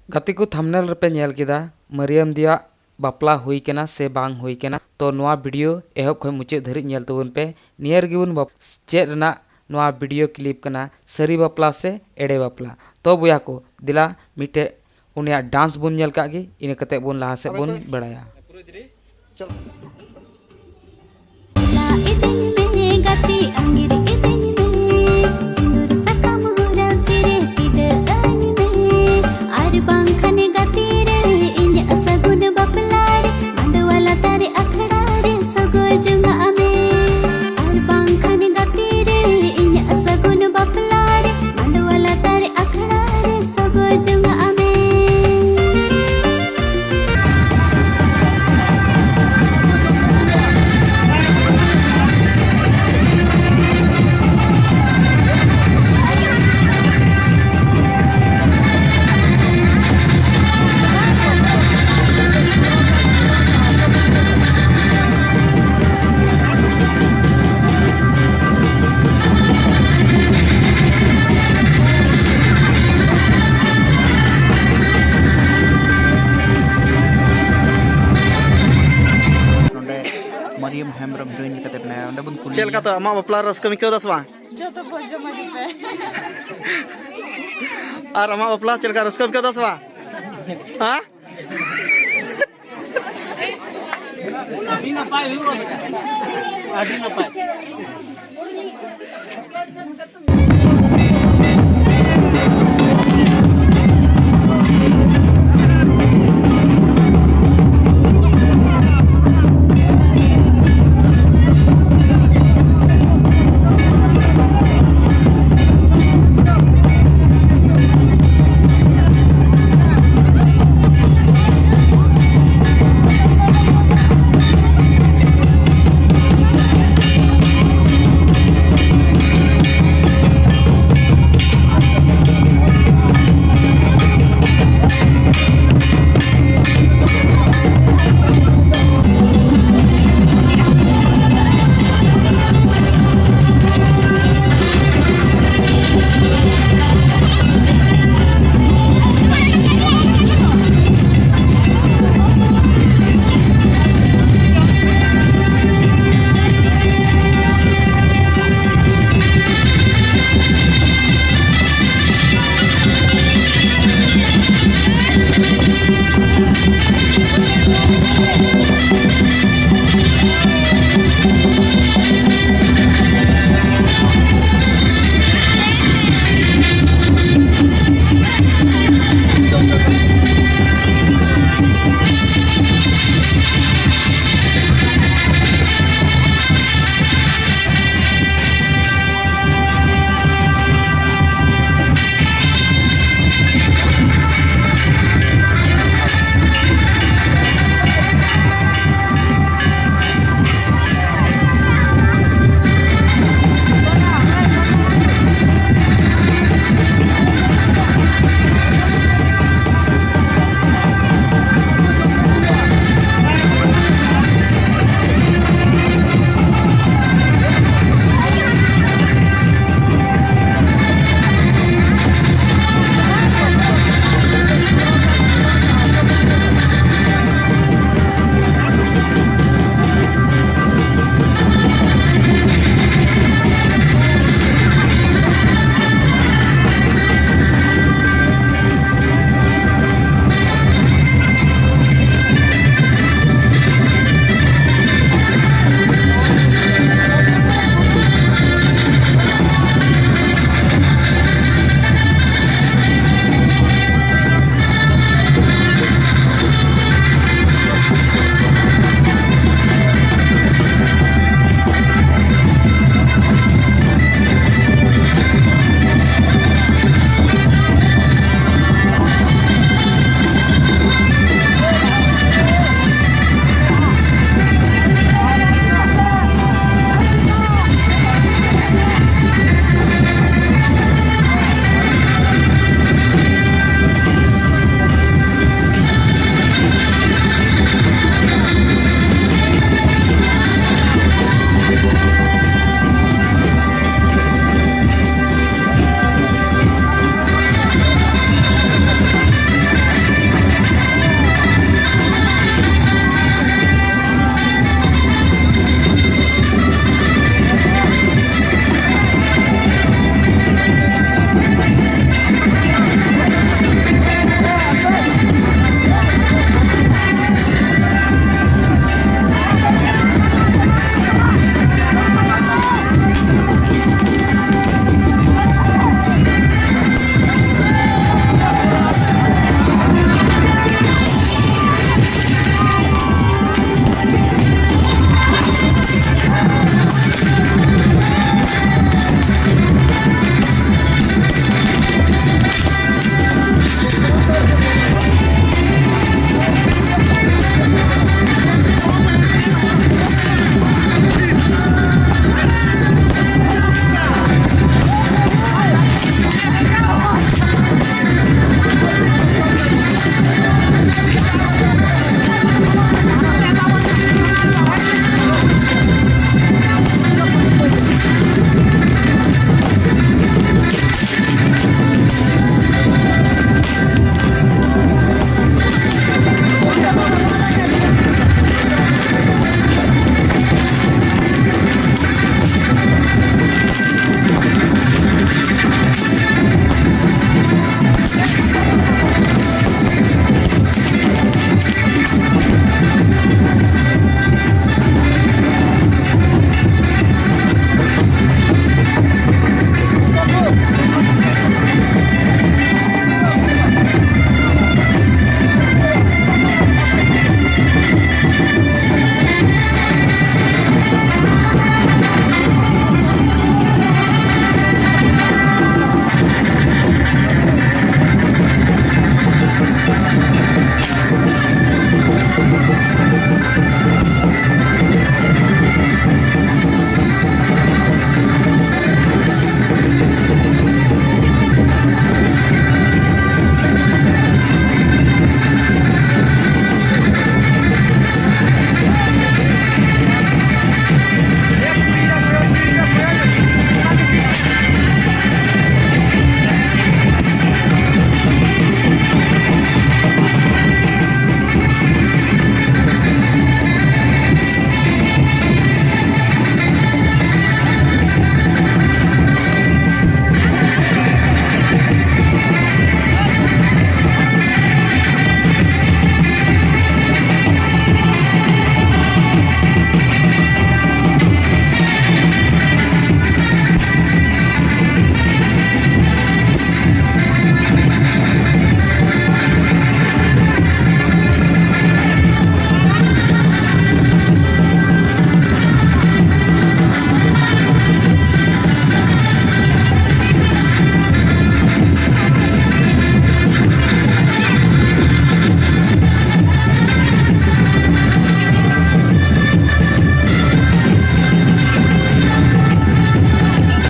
गति को थंबनेल पे नेल केदा मरियम दिया बापला हुई केना से बांग हुई केना तो नोआ वीडियो एहब खय मुचे धरि नेल तबन पे नियर गिवन चेद रना नोआ वीडियो क्लिप कना सरी बापला से एड़े बापला तो बुया को दिला मिटे उनिया डांस बुन नेल कागी इन कते बुन लहा से बुन बड़ाया मरियम हेम्ब्रम हीरोइन कते बनाया ओंडे बन कुली चल का तो अमा बपला रस कमी क्यों दस बा जो तो भोजो मजे पे और अमा बपला चल का रस कमी क्यों दस बा हां आदि ना पाए